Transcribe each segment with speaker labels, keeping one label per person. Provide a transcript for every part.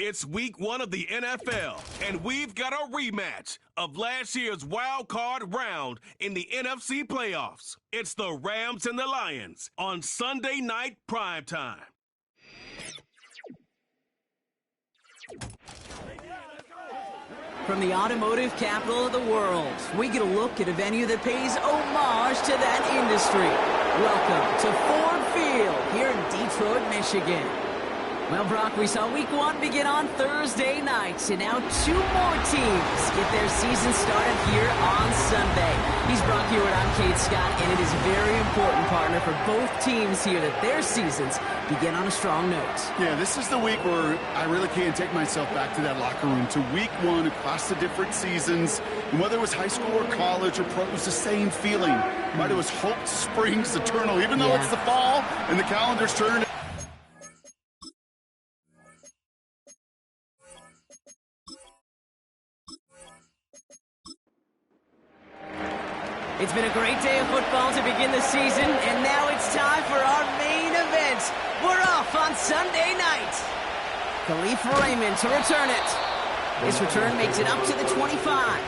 Speaker 1: It's week 1 of the NFL, and we've got a rematch of last year's wild card round in the NFC playoffs. It's the Rams and the Lions on Sunday night primetime.
Speaker 2: From the automotive capital of the world, we get a look at a venue that pays homage to that industry. Welcome to Ford Field here in Detroit, Michigan. Well, Brock, we saw week 1 begin on Thursday nights, and now 2 more teams get their season started here on Sunday. He's Brock Hewitt, I'm Kate Scott, and it is very important, partner, for both teams here that their seasons begin on a strong note.
Speaker 3: Yeah, this is the week where I really can't take myself back to that locker room, to week 1 across the different seasons. And whether it was high school or college or pro, it was the same feeling. Right? It was hope springs eternal, even though it's the fall and the calendar's turned.
Speaker 2: It's been a great day of football to begin the season, and now it's time for our main event. We're off on Sunday night. Khalif Raymond to return it. This return makes it up to the 25.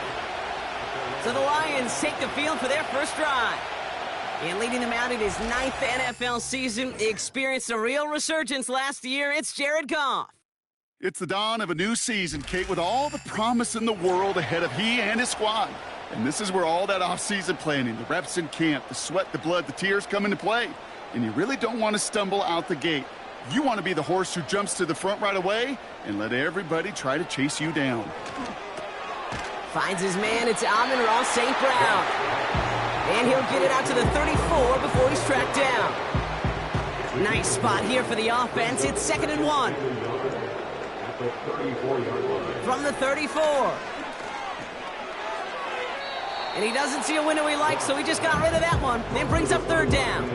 Speaker 2: So the Lions take the field for their first drive. And leading them out in his 9th NFL season, he experienced a real resurgence last year. It's Jared Goff.
Speaker 3: It's the dawn of a new season, Kate, with all the promise in the world ahead of he and his squad. And this is where all that off-season planning, the reps in camp, the sweat, the blood, the tears come into play. And you really don't want to stumble out the gate. You want to be the horse who jumps to the front right away and let everybody try to chase you down.
Speaker 2: Finds his man, it's Amon-Ra St. Brown. And he'll get it out to the 34 before he's tracked down. Nice spot here for the offense. It's 2nd and 1. From the 34. And he doesn't see a window he likes, so he just got rid of that one. Then brings up 3rd down.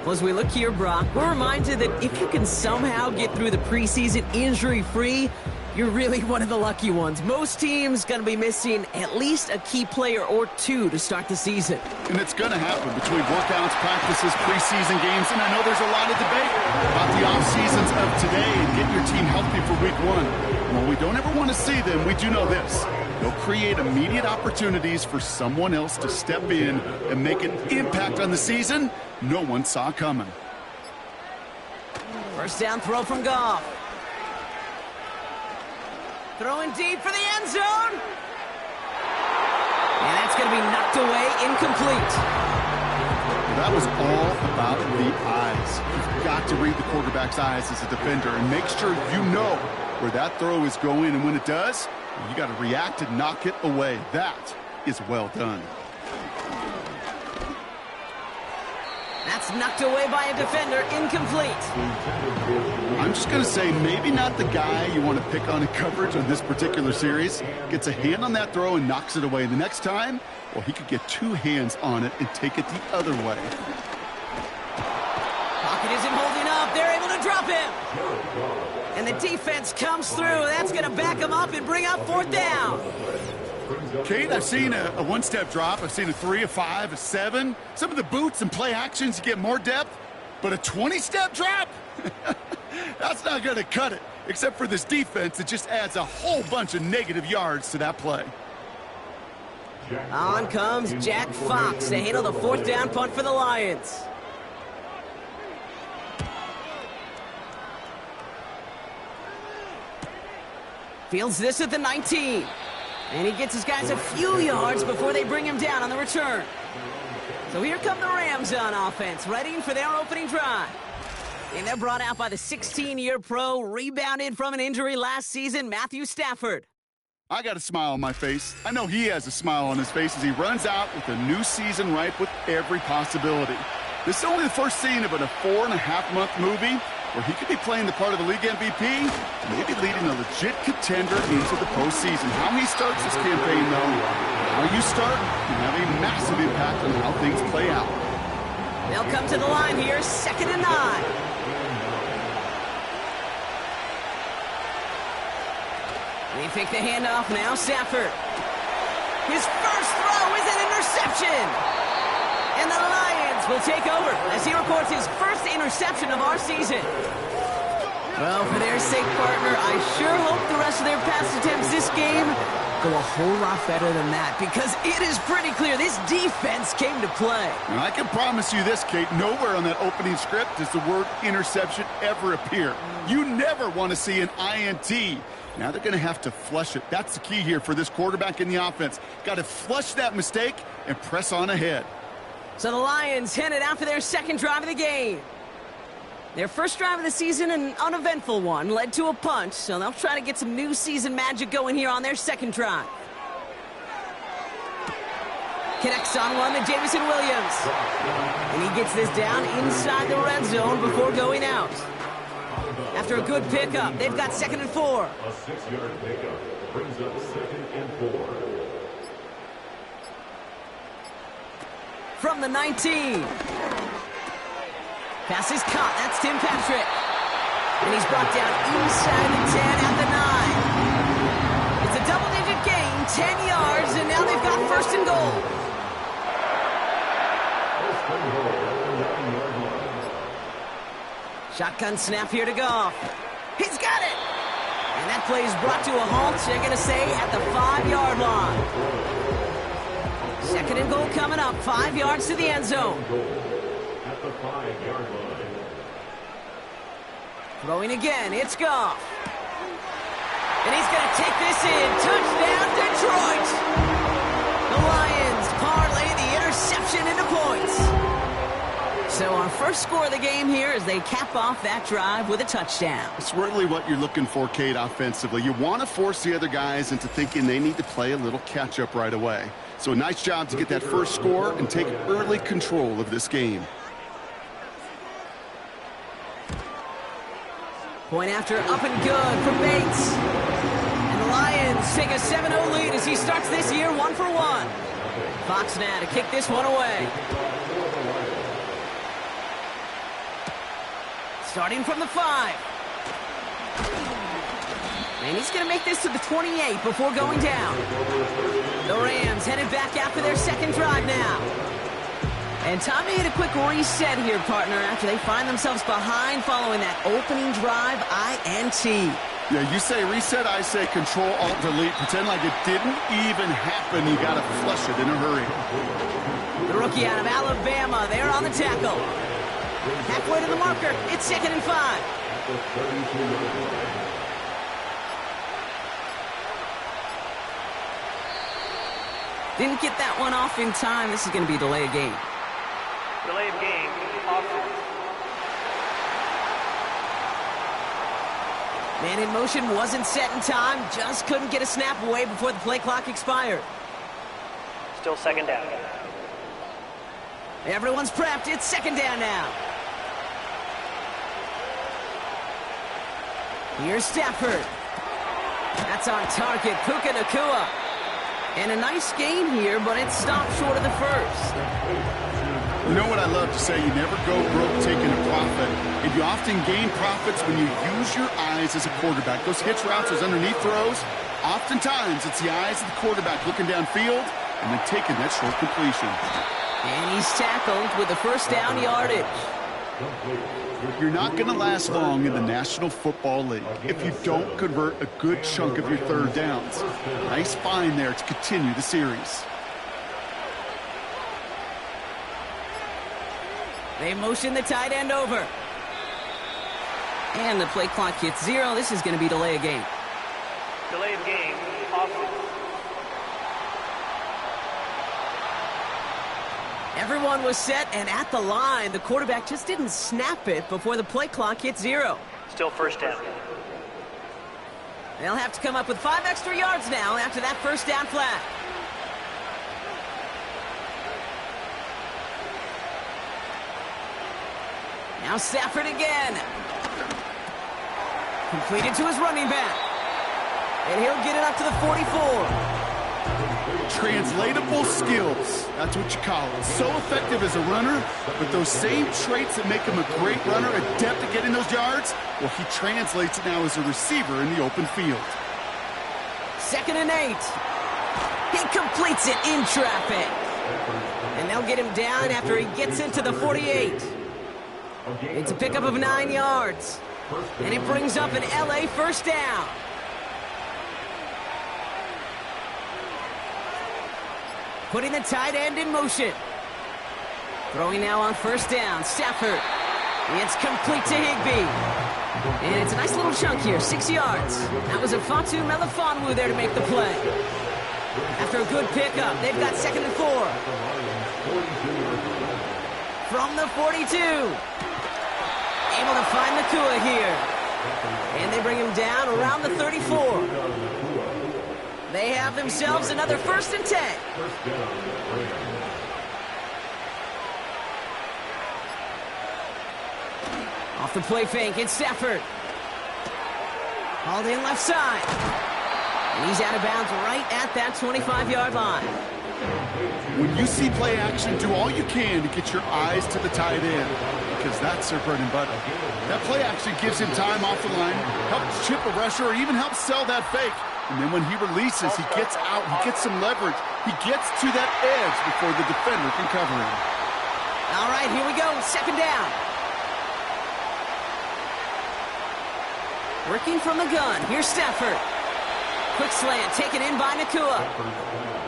Speaker 2: Well, as we look here, Brock, we're reminded that if you can somehow get through the preseason injury-free, you're really one of the lucky ones. Most teams going to be missing at least a key player or 2 to start the season.
Speaker 3: And it's going to happen between workouts, practices, preseason games, and I know there's a lot of debate about the off-seasons of today and getting your team healthy for week 1. While we don't ever want to see them, we do know this. They'll create immediate opportunities for someone else to step in and make an impact on the season no one saw coming.
Speaker 2: First down throw from Goff. Throwing deep for the end zone. And that's going to be knocked away, incomplete.
Speaker 3: That was all about the eyes. You've got to read the quarterback's eyes as a defender and make sure you know where that throw is going, and when it does, you got to react and knock it away. That is well done.
Speaker 2: That's knocked away by a defender, incomplete.
Speaker 3: I'm just going to say maybe not the guy you want to pick on in coverage on this particular series. Gets a hand on that throw and knocks it away. The next time, well, he could get 2 hands on it and take it the other way.
Speaker 2: Pocket isn't holding up. They're able to drop him. And the defense comes through. That's going to back him up and bring up 4th down.
Speaker 3: Kate, I've seen a 1-step drop. I've seen a 3, a 5, a 7. Some of the boots and play actions, you get more depth. But a 20-step drop? That's not going to cut it. Except for this defense, it just adds a whole bunch of negative yards to that play.
Speaker 2: On comes Jack Fox to handle the 4th down punt for the Lions. Fields this at the 19. And he gets his guys a few yards before they bring him down on the return. So here come the Rams on offense, ready for their opening drive. And they're brought out by the 16-year pro, rebounded from an injury last season, Matthew Stafford.
Speaker 3: I got a smile on my face. I know he has a smile on his face as he runs out with a new season ripe with every possibility. This is only the first scene of a 4.5-month movie where he could be playing the part of the league MVP, maybe leading a legit contender into the postseason. How he starts this campaign, though, how you start can have a massive impact on how things play out.
Speaker 2: They'll come to the line here, 2nd and 9. They take the handoff now, Stafford. His first throw is an interception. And the Lions will take over as he records his first interception of our season. Well, for their sake, partner, I sure hope the rest of their pass attempts this game go a whole lot better than that, because it is pretty clear this defense came to play.
Speaker 3: And I can promise you this, Kate, nowhere on that opening script does the word interception ever appear. You never want to see an INT. Now they're going to have to flush it. That's the key here for this quarterback in the offense. Got to flush that mistake and press on ahead.
Speaker 2: So the Lions headed out for their second drive of the game. Their first drive of the season, an uneventful one, led to a punt, so they'll try to get some new season magic going here on their second drive. Connects on one to Jameson Williams. And he gets this down inside the red zone before going out. After a good pickup, they've got 2nd and 4.
Speaker 4: A 6-yard pickup brings up 2nd and 4.
Speaker 2: From the 19. Pass is caught. That's Tim Patrick. And he's brought down inside the 10 at the 9. It's a double-digit gain, 10 yards, and now they've got 1st and goal. Shotgun snap here to Goff. He's got it! And that play is brought to a halt, they're going to say, at the 5-yard line. 2nd and goal coming up, 5 yards to the end zone.
Speaker 4: At the 5-yard line.
Speaker 2: Throwing again, it's Goff. And he's going to take this in. Touchdown, Detroit! The Lions parlay the interception into points. So our first score of the game here as they cap off that drive with a touchdown.
Speaker 3: It's really what you're looking for, Kate, offensively. You want to force the other guys into thinking they need to play a little catch-up right away. So a nice job to get that first score and take early control of this game.
Speaker 2: Point after, up and good for Bates. And the Lions take a 7-0 lead as he starts this year 1-for-1. Fox now to kick this one away. Starting from the 5. And he's going to make this to the 28 before going down. The Rams headed back after their second drive now. And time to hit a quick reset here, partner, after they find themselves behind following that opening drive INT.
Speaker 3: Yeah, you say reset, I say Control-Alt-Delete. Pretend like it didn't even happen. You got to flush it in a hurry.
Speaker 2: The rookie out of Alabama, they're on the tackle. Halfway to the marker, it's 2nd and 5. Didn't get that one off in time. This is going to be delay of game.
Speaker 5: Delay of game, offense.
Speaker 2: Man in motion wasn't set in time. Just couldn't get a snap away before the play clock expired.
Speaker 5: Still 2nd down.
Speaker 2: Everyone's prepped. It's 2nd down now. Here's Stafford. That's on target. Puka Nacua. And a nice gain here, but it stopped short of the first.
Speaker 3: You know what I love to say? You never go broke taking a profit. And you often gain profits when you use your eyes as a quarterback. Those hitch routes, those underneath throws, oftentimes it's the eyes of the quarterback looking downfield and then taking that short completion.
Speaker 2: And he's tackled with the first down yardage.
Speaker 3: You're not going to last long in the National Football League if you don't convert a good chunk of your third downs. Nice find there to continue the series.
Speaker 2: They motion the tight end over. And the play clock hits 0. This is going to be delay of game.
Speaker 5: Delay of game, offense.
Speaker 2: Everyone was set and at the line. The quarterback just didn't snap it before the play clock hit 0.
Speaker 5: Still 1st down.
Speaker 2: They'll have to come up with 5 extra yards now after that first down flag. Now Stafford again. Completed to his running back. And he'll get it up to the 44.
Speaker 3: Translatable skills. That's what you call it. So effective as a runner, but those same traits that make him a great runner, adept at getting those yards, well, he translates it now as a receiver in the open field.
Speaker 2: 2nd and 8. He completes it in traffic. And they'll get him down after he gets into the 48. It's a pickup of 9 yards. And it brings up an LA first down. Putting the tight end in motion. Throwing now on first down. Stafford. It's complete to Higbee. And it's a nice little chunk here, 6 yards. That was a Fatu Melifonwu there to make the play. After a good pickup, they've got 2nd and 4. From the 42. Able to find Nakua here. And they bring him down around the 34. They have themselves another 1st and 10. Off the play fake, it's Stafford. Hauled in left side. And he's out of bounds right at that 25-yard line.
Speaker 3: When you see play action, do all you can to get your eyes to the tight end, because that's their bread and butter. That play action gives him time off the line, helps chip a rusher, or even helps sell that fake. And then when he releases, he gets out, he gets some leverage. He gets to that edge before the defender can cover him.
Speaker 2: All right, here we go, 2nd down. Working from the gun, here's Stafford. Quick slant, taken in by Nakua.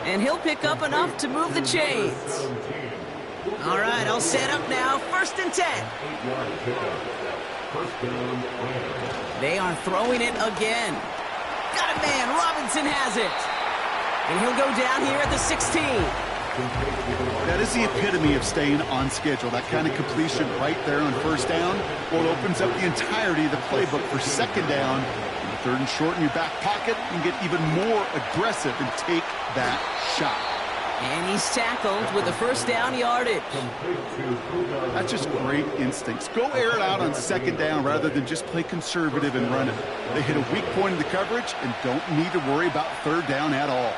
Speaker 2: And he'll pick up enough to move the chains. All right, all set up now, 1st and 10. They are throwing it again. Got a man, Robinson has it. And he'll go down here at the 16.
Speaker 3: That is the epitome of staying on schedule. That kind of completion right there on 1st down. Well, it opens up the entirety of the playbook for 2nd down. And 3rd and short in your back pocket, you can get even more aggressive and take that shot.
Speaker 2: And he's tackled with the 1st down yardage.
Speaker 3: That's just great instincts. Go air it out on 2nd down rather than just play conservative and run it. They hit a weak point in the coverage and don't need to worry about 3rd down at all.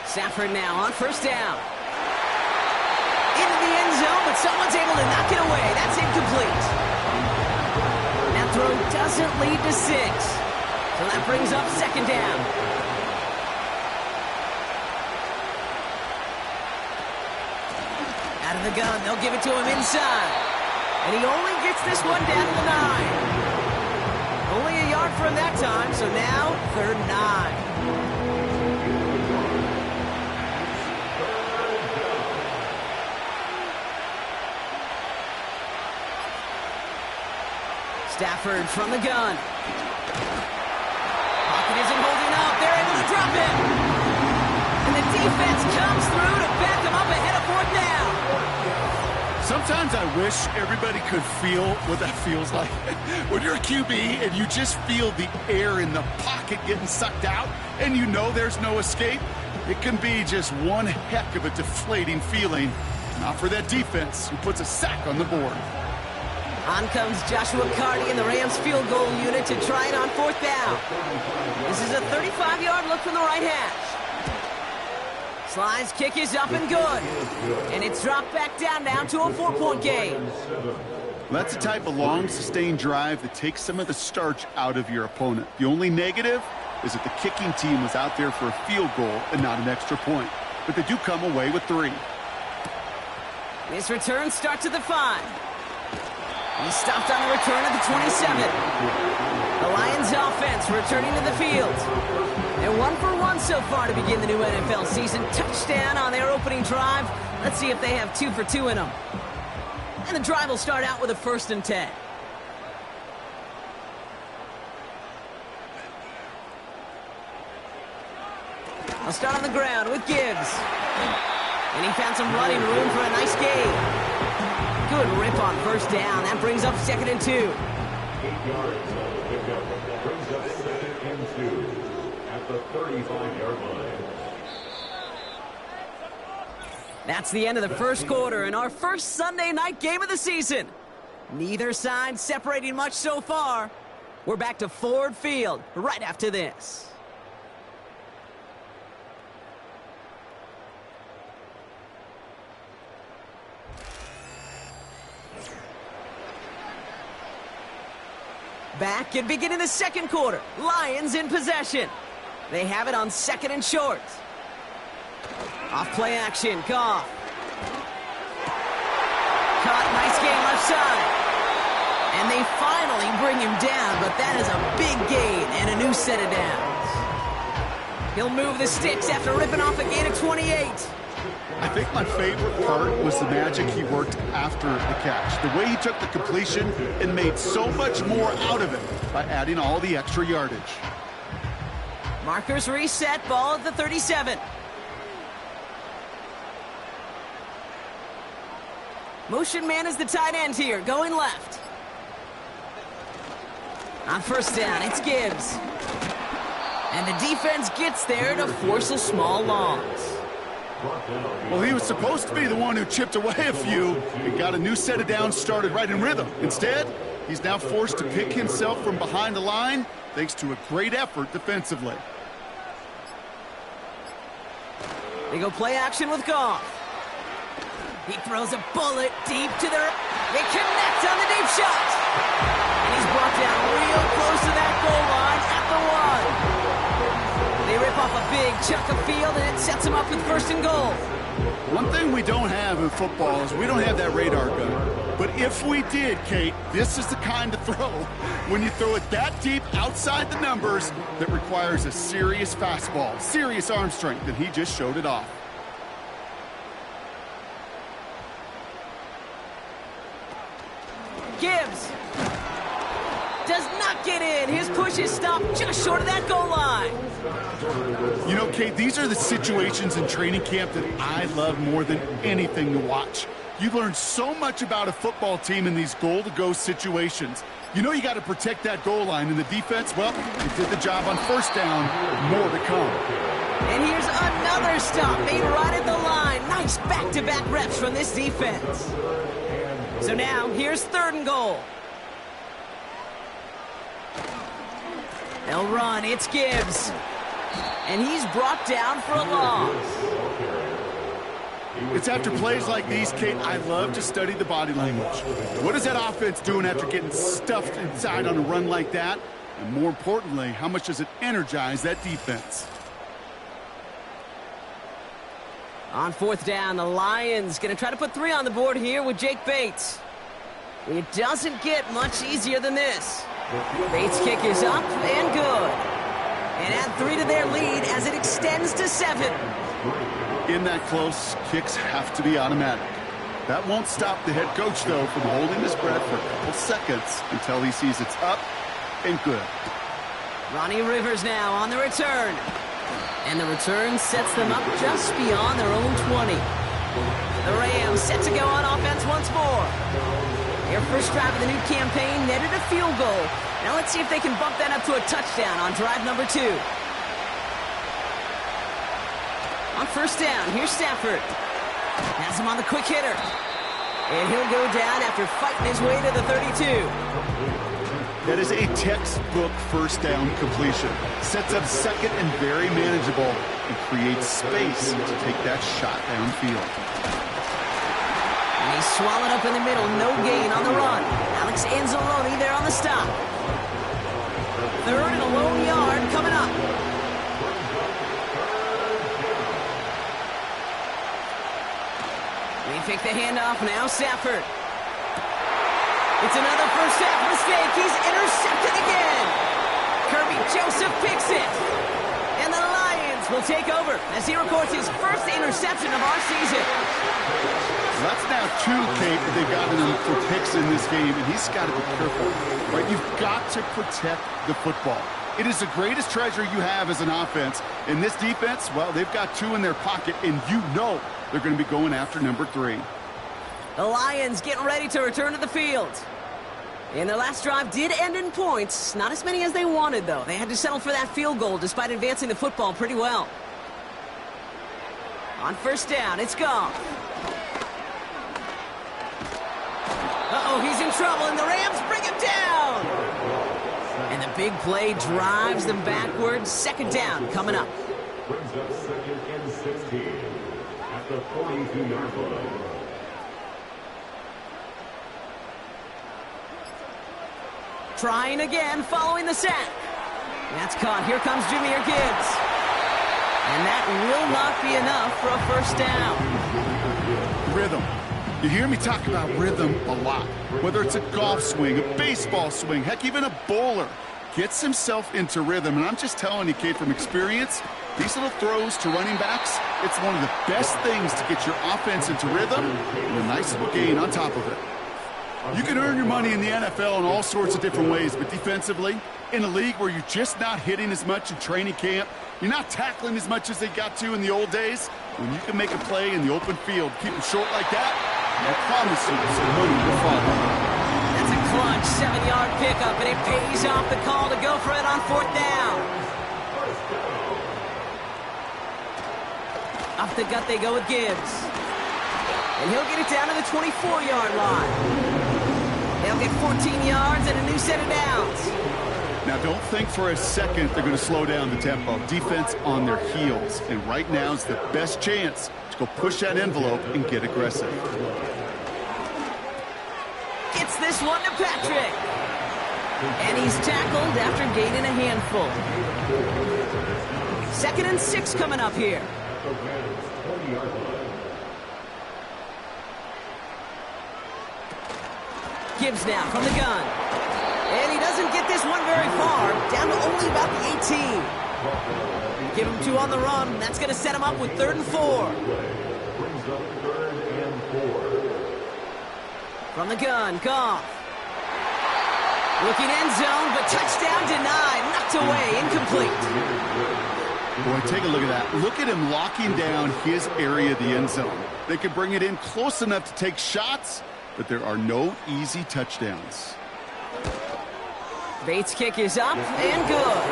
Speaker 2: Stafford now on 1st down. Into the end zone, but someone's able to knock it away. That's incomplete. That throw doesn't lead to 6. So that brings up 2nd down. Out of the gun, they'll give it to him inside. And he only gets this one down to the 9. Only a yard from that time, so now 3rd and 9. Stafford from the gun. Pocket isn't holding up. They're able to drop him. And the defense comes through to back him up ahead of 4th down.
Speaker 3: Sometimes I wish everybody could feel what that feels like. When you're a QB and you just feel the air in the pocket getting sucked out and you know there's no escape, it can be just one heck of a deflating feeling. Not for that defense who puts a sack on the board.
Speaker 2: On comes Joshua Carty and the Rams field goal unit to try it on 4th down. This is a 35-yard look from the right hash. Slide's kick is up and good. And it's dropped back down to a 4-point game.
Speaker 3: That's the type of long, sustained drive that takes some of the starch out of your opponent. The only negative is that the kicking team was out there for a field goal and not an extra point. But they do come away with 3.
Speaker 2: This return starts at the 5. He stopped on the return at the 27. The Lions offense returning to the field. They're 1-for-1 so far to begin the new NFL season. Touchdown on their opening drive. Let's see if they have 2 for 2 in them. And the drive will start out with a 1st and 10. I'll start on the ground with Gibbs. And he found some running room for a nice gain. Good rip on 1st down. That brings up 2nd and 2.
Speaker 4: 8 yards on the pickup. Brings up 2nd and 2 at the 35-yard line.
Speaker 2: That's the end of the 1st quarter and our first Sunday night game of the season. Neither side separating much so far. We're back to Ford Field right after this. Back and beginning the 2nd quarter. Lions in possession. They have it on 2nd and short. Off play action, Goff. Caught, nice game left side. And they finally bring him down, but that is a big gain and a new set of downs. He'll move the sticks after ripping off a gain of 28.
Speaker 3: I think my favorite part was the magic he worked after the catch. The way he took the completion and made so much more out of it by adding all the extra yardage.
Speaker 2: Markers reset, ball at the 37. Motion man is the tight end here, going left. On first down, it's Gibbs. And the defense gets there to force a small loss.
Speaker 3: Well, he was supposed to be the one who chipped away a few and got a new set of downs started right in rhythm. Instead, he's now forced to pick himself from behind the line thanks to a great effort defensively.
Speaker 2: They go play action with Goff. He throws a bullet deep to their... They connect on the deep shot. And he's brought down real close to that goal line at the 1. They rip off a big chunk of field, and it sets them up with first and goal.
Speaker 3: One thing we don't have in football is we don't have that radar gun. But if we did, Kate, this is the kind of throw, when you throw it that deep outside the numbers, that requires a serious fastball, serious arm strength, and he just showed it off.
Speaker 2: Gibbs does not get in. His push is stopped just short of that goal line.
Speaker 3: You know, Kate, these are the situations in training camp that I love more than anything to watch. You learn so much about a football team in these goal-to-go situations. You know you got to protect that goal line, and the defense, well, they did the job on first down. More to come.
Speaker 2: And here's another stop made right at the line. Nice back-to-back reps from this defense. So now, here's third and goal. They'll run. It's Gibbs. And he's brought down for a loss.
Speaker 3: It's after plays like these, Kate, I love to study the body language. What is that offense doing after getting stuffed inside on a run like that? And more importantly, how much does it energize that defense?
Speaker 2: On fourth down, the Lions going to try to put 3 on the board here with Jake Bates. It doesn't get much easier than this. Bates' kick is up and good. And add 3 to their lead as it extends to 7.
Speaker 3: In that close, kicks have to be automatic. That won't stop the head coach, though, from holding his breath for a couple seconds until he sees it's up and good.
Speaker 2: Ronnie Rivers now on the return. And the return sets them up just beyond their own 20. The Rams set to go on offense once more. Their first drive of the new campaign netted a field goal. Now let's see if they can bump that up to a touchdown on drive number 2. On first down, here's Stafford. Has him on the quick hitter. And he'll go down after fighting his way to the 32.
Speaker 3: That is a textbook first down completion. Sets up second and very manageable and creates space to take that shot downfield.
Speaker 2: And he's swallowed up in the middle. No gain on the run. Alex Anzalone there on the stop. Third and a lone yard coming up. They take the handoff now, Stafford. It's another first half mistake. He's intercepted again. Kirby Joseph picks it. And the Lions will take over as he records his first interception of our season.
Speaker 3: That's now 2, Kate, that they've gotten him for picks in this game, and he's got to be careful. Right? You've got to protect the football. It is the greatest treasure you have as an offense. In this defense, well, they've got 2 in their pocket, and you know they're going to be going after number 3.
Speaker 2: The Lions getting ready to return to the field. And their last drive did end in points. Not as many as they wanted, though. They had to settle for that field goal despite advancing the football pretty well. On first down, it's Goff. Uh-oh, he's in trouble, and the Rams bring him down. And the big play drives them backwards. Second down coming up.
Speaker 4: Brings up second and 16 at the 42-yard line.
Speaker 2: Trying again, following the sack. That's caught. Here comes Jahmyr Gibbs. And that will not be enough for a first down.
Speaker 3: Rhythm. You hear me talk about rhythm a lot. Whether it's a golf swing, a baseball swing, heck, even a bowler gets himself into rhythm. And I'm just telling you, kid, from experience, these little throws to running backs, it's one of the best things to get your offense into rhythm and a nice little gain on top of it. You can earn your money in the NFL in all sorts of different ways, but defensively, in a league where you're just not hitting as much in training camp, you're not tackling as much as they got to in the old days, when you can make a play in the open field, keep it short like that, I promise you some money will follow.
Speaker 2: That's a clutch 7-yard pickup, and it pays off the call to go for it on 4th down. Off the gut they go with Gibbs. And he'll get it down to the 24-yard line. They'll get 14 yards and a new set of downs.
Speaker 3: Now, don't think for a second they're going to slow down the tempo. Defense on their heels. And right now is the best chance to go push that envelope and get aggressive.
Speaker 2: Gets this one to Patrick. And he's tackled after gaining a handful. 2nd and 6 coming up here. Gibbs now from the gun. And he doesn't get this one very far. Down to only about the 18. Give him 2 on the run. That's going to set him up with 3rd and 4. From the gun, Goff. Looking end zone, but touchdown denied. Knocked away, incomplete.
Speaker 3: Boy, take a look at that. Look at him locking down his area of the end zone. They can bring it in close enough to take shots, but there are no easy touchdowns.
Speaker 2: Bates' kick is up and good.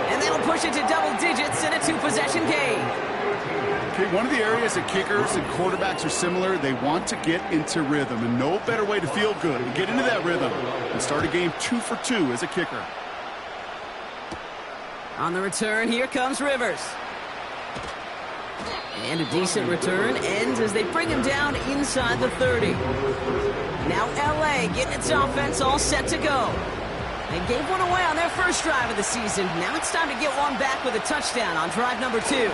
Speaker 2: And that'll push it to double digits in a 2-possession game.
Speaker 3: Okay, one of the areas that kickers and quarterbacks are similar, they want to get into rhythm, and no better way to feel good and get into that rhythm and start a game 2 for 2 as a kicker.
Speaker 2: On the return, here comes Rivers. And a decent return ends as they bring him down inside the 30. Now LA getting its offense all set to go. They gave one away on their first drive of the season. Now it's time to get one back with a touchdown on drive number 2. And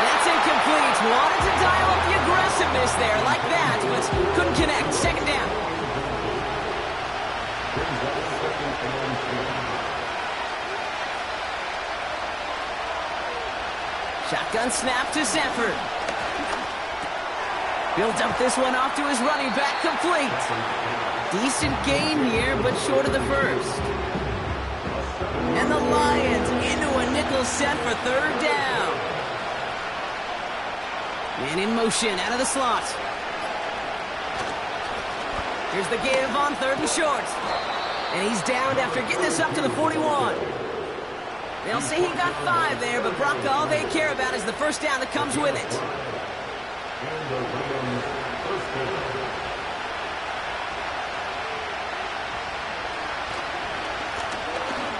Speaker 2: that's incomplete. Wanted to dial up the aggressiveness there like that, but couldn't connect. 2nd down. Shotgun snap to Zephyr. Builds up this one off to his running back, complete. Decent gain here, but short of the first. And the Lions into a nickel set for 3rd down. Man in motion out of the slot. Here's the give on 3rd and short. And he's downed after getting this up to the 41. They'll say he got 5 there, but Brock, all they care about is the first down that comes with it.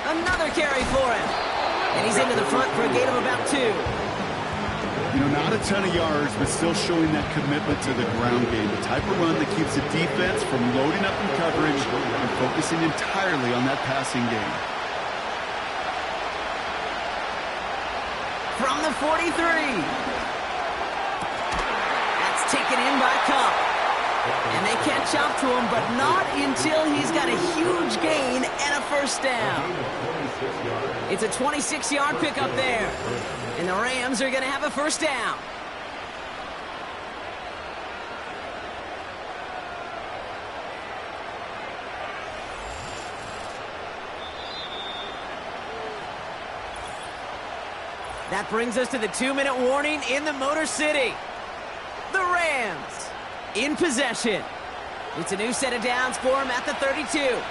Speaker 2: Another carry for him. And he's into the front for a gain of about 2.
Speaker 3: You know, not a ton of yards, but still showing that commitment to the ground game. The type of run that keeps the defense from loading up in coverage and focusing entirely on that passing game.
Speaker 2: From the 43. That's taken in by Kupp. And they catch up to him, but not until he's got a huge gain and a first down. It's a 26-yard pickup there. And the Rams are going to have a first down. That brings us to the 2-minute warning in the Motor City. The Rams in possession. It's a new set of downs for him at the 32.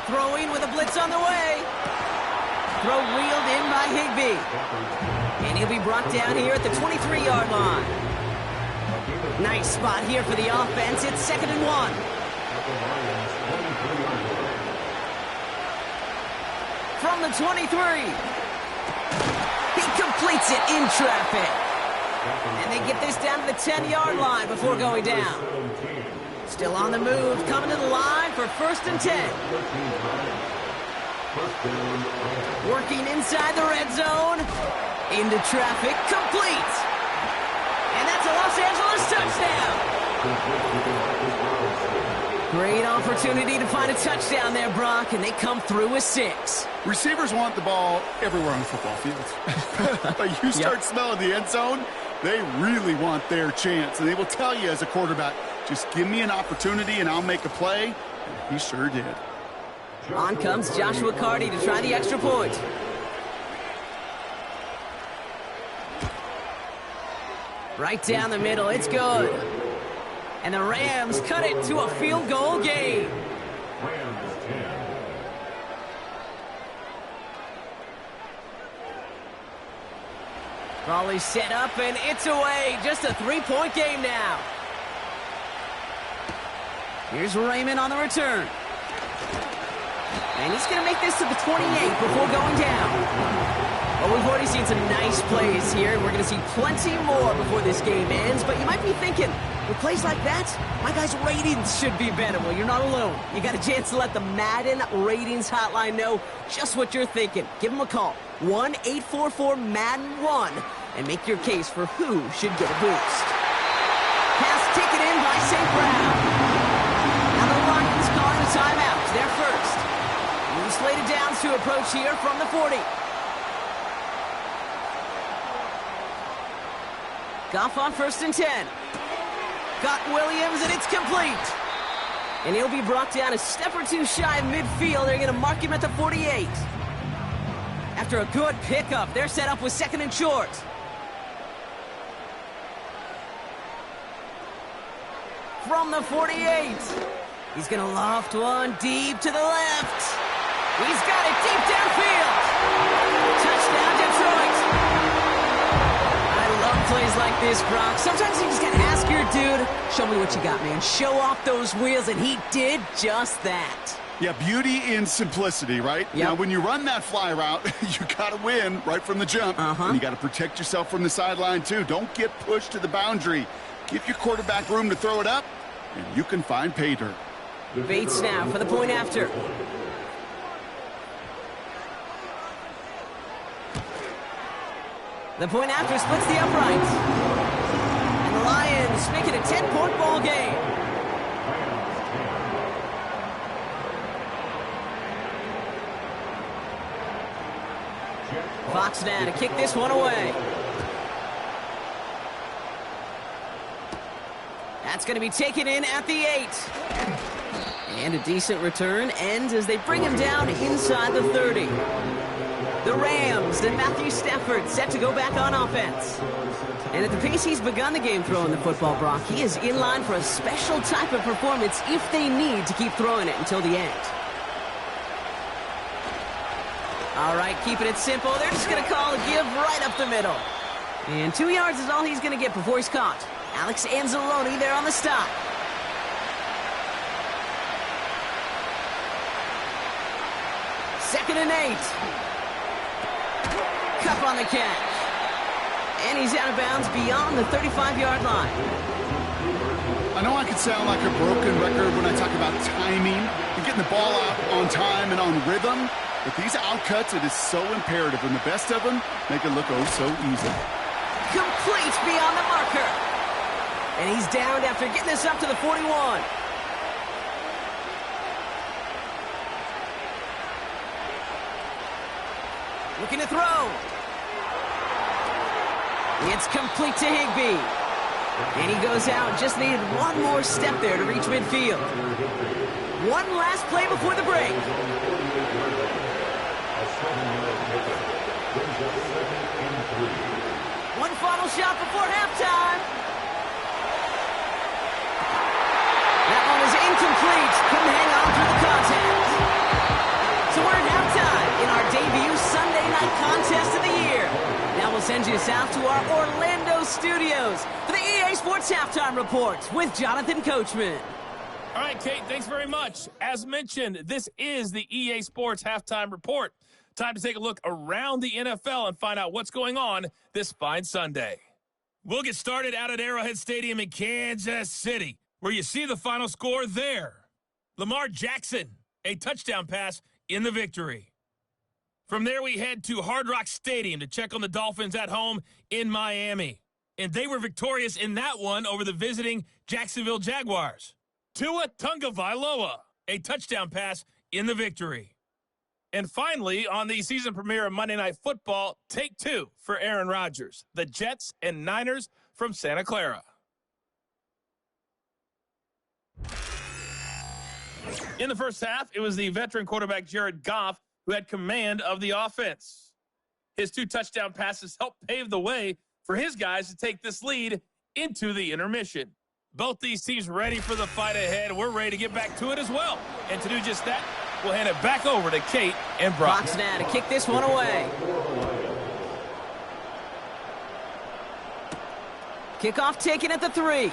Speaker 2: Throwing with a blitz on the way. Throw reeled in by Higbee. And he'll be brought down here at the 23-yard line. Nice spot here for the offense. It's 2nd and 1. From the 23. He completes it in traffic. And they get this down to the 10-yard line before going down. Still on the move, coming to the line for 1st and 10.
Speaker 4: First down, Rams.
Speaker 2: Working inside the red zone. Into traffic, complete. And that's a Los Angeles touchdown. Great opportunity to find a touchdown there, Brock, and they come through with 6.
Speaker 3: Receivers want the ball everywhere on the football field. But you start smelling the end zone, they really want their chance. And they will tell you as a quarterback, just give me an opportunity and I'll make a play. And he sure did.
Speaker 2: On comes Joshua Carty to try the extra point. Right down the middle, it's good. And the Rams cut it to a field goal game.
Speaker 4: Rams 10.
Speaker 2: Raleigh set up and it's away. Just a 3-point game now. Here's Raymond on the return. And he's going to make this to the 28 before going down. Well, we've already seen some nice plays here, and we're going to see plenty more before this game ends. But you might be thinking, with plays like that, my guys' ratings should be better. Well, you're not alone. You got a chance to let the Madden Ratings Hotline know just what you're thinking. Give them a call, 1-844-MADDEN-1, and make your case for who should get a boost. Pass taken in by St. Brown. Now the Lions calling a timeout. They're first. New slated downs to approach here from the 40. Goff on 1st and 10. Got Williams, and it's complete. And he'll be brought down a step or two shy of midfield. They're going to mark him at the 48. After a good pickup, they're set up with 2nd and short. From the 48. He's going to loft one deep to the left. He's got it deep downfield. Touchdown, Detroit. Plays like this, Brock. Sometimes you just gotta ask your dude, show me what you got, man. Show off those wheels, and he did just that.
Speaker 3: Yeah, beauty in simplicity, right?
Speaker 2: Yep.
Speaker 3: Now, when you run that fly route, you gotta win right from the jump. And you gotta protect yourself from the sideline, too. Don't get pushed to the boundary. Give your quarterback room to throw it up, and you can find pay dirt.
Speaker 2: Bates now for the point after. The point after splits the uprights. And the Lions make it a 10-point ball game. Fox now to kick this one away. That's going to be taken in at the 8. And a decent return ends as they bring him down inside the 30. The Rams and Matthew Stafford set to go back on offense. And at the pace he's begun the game throwing the football, Brock, he is in line for a special type of performance if they need to keep throwing it until the end. All right, keeping it simple. They're just going to call a give right up the middle. And 2 yards is all he's going to get before he's caught. Alex Anzalone there on the stop. Second and 8. Cup on the catch. And he's out of bounds beyond the 35-yard line.
Speaker 3: I know I could sound like a broken record when I talk about timing and getting the ball out on time and on rhythm, but these outcuts, it is so imperative, and the best of them make it look oh so easy.
Speaker 2: Complete beyond the marker. And he's downed after getting this up to the 41. Looking to throw. It's complete to Higbee. And he goes out. Just needed one more step there to reach midfield. One last play before the break. One final shot before halftime. That one was incomplete. Couldn't hang on through the contact. So we're at halftime in our debut Sunday night contest of the year. Now we'll send you south to our Orlando studios for the EA Sports Halftime Report with Jonathan Coachman.
Speaker 6: All right, Kate, thanks very much. As mentioned, this is the EA Sports Halftime Report. Time to take a look around the NFL and find out what's going on this fine Sunday. We'll get started out at Arrowhead Stadium in Kansas City, where you see the final score there. Lamar Jackson, a touchdown pass in the victory. From there, we head to Hard Rock Stadium to check on the Dolphins at home in Miami. And they were victorious in that one over the visiting Jacksonville Jaguars. Tua Tagovailoa, a touchdown pass in the victory. And finally, on the season premiere of Monday Night Football, take two for Aaron Rodgers, the Jets and Niners from Santa Clara. In the first half, it was the veteran quarterback Jared Goff who had command of the offense. His 2 touchdown passes helped pave the way for his guys to take this lead into the intermission. Both these teams ready for the fight ahead. We're ready to get back to it as well. And to do just that, we'll hand it back over to Kate and Brock.
Speaker 2: Fox now to kick this one away. Kickoff taken at the 3.